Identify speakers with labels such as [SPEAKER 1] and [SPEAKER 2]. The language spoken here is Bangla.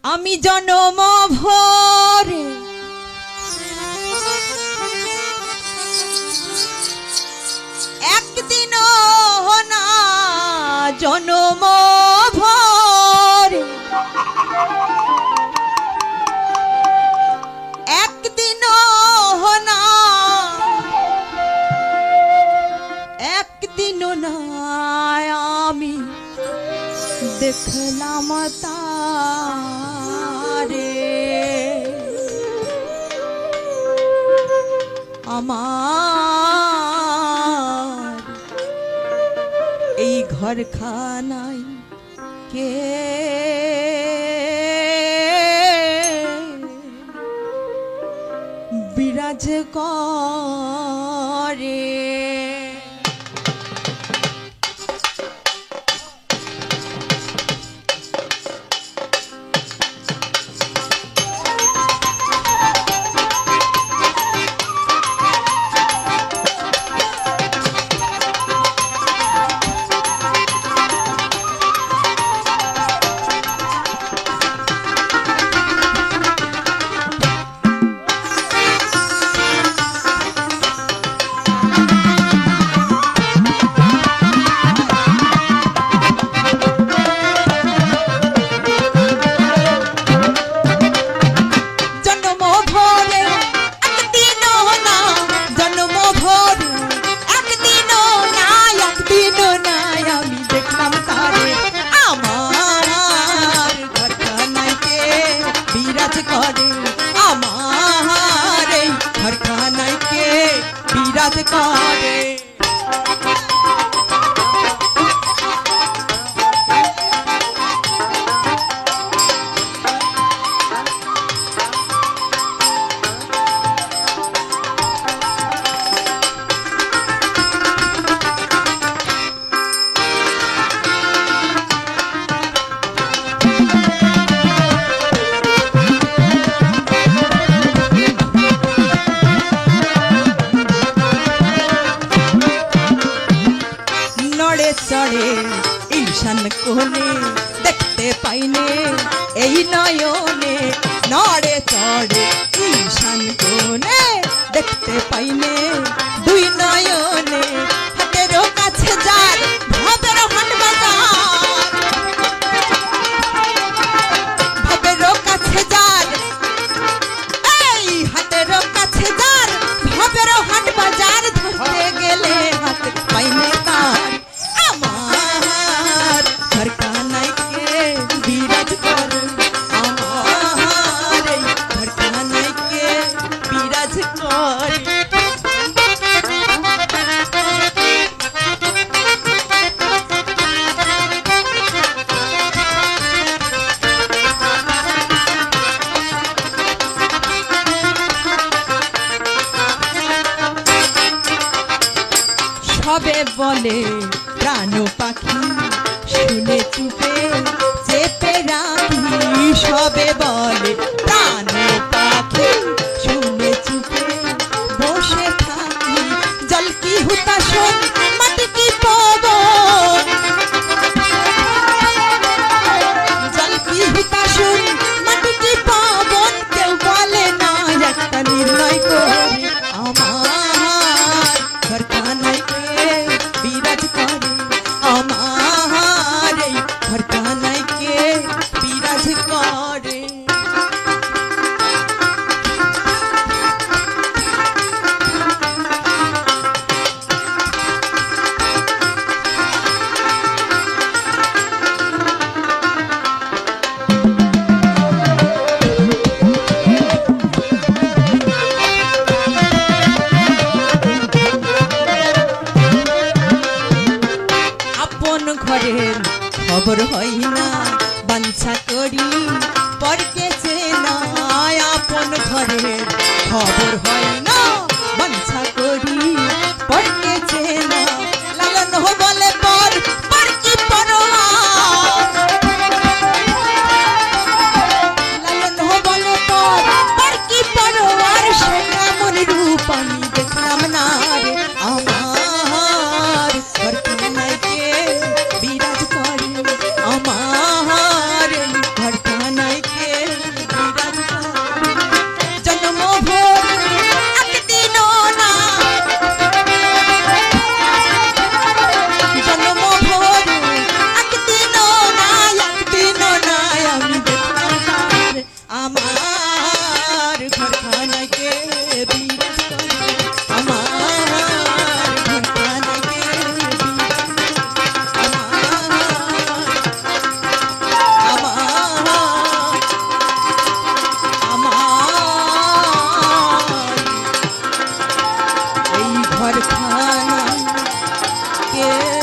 [SPEAKER 1] আমি জনম ভরে একদিন না জনম ভরে একদিন না একদিন না আমি দেখলাম তারে আমার এই ঘরখানায় কে বিরাজ করে বিরাজ করে চড়ে ঈশান কোণে দেখতে পাইনে এই নয়নে নড়ে চড়ে ঈশান কোণে দেখতে পাইনে দুই নয়নে হাতেরও কাছে যার ভবেরও হাট বাজার ভবেরও কাছে যার এই হাতেরও কাছে যার ভবেরও হাট বাজার ধরতে গেলে হাত পাইনে তার সবে বলে প্রাণ পাখি শুনে চুপে চেপে রাখি সবে বলে প্রাণ পাখি শুনে চুপে বসে থাকি জল কি হুতাশন মাটি কি পবন জল কি হুতাশন মাটি কি পবন কেউ বলে না একটা নির্ণয় করে আমার ঘরখানায় বিরাজ করে আমার এই ঘরখানায় কে বিরাজ করে ঘরের খবর হয় না বাঞ্ছা করি পরকে চেনা আপন ঘরের খবর হয় না বাঞ্ছা করি পরকে চেনা লালন বলে পর পর কি পরোয়া লালন বলে পর পর কি পরোয়ার সে কেমন রূপ আমি দেখলাম না রে আমার ঘরখানায় কে বিরাজ করে আমার রে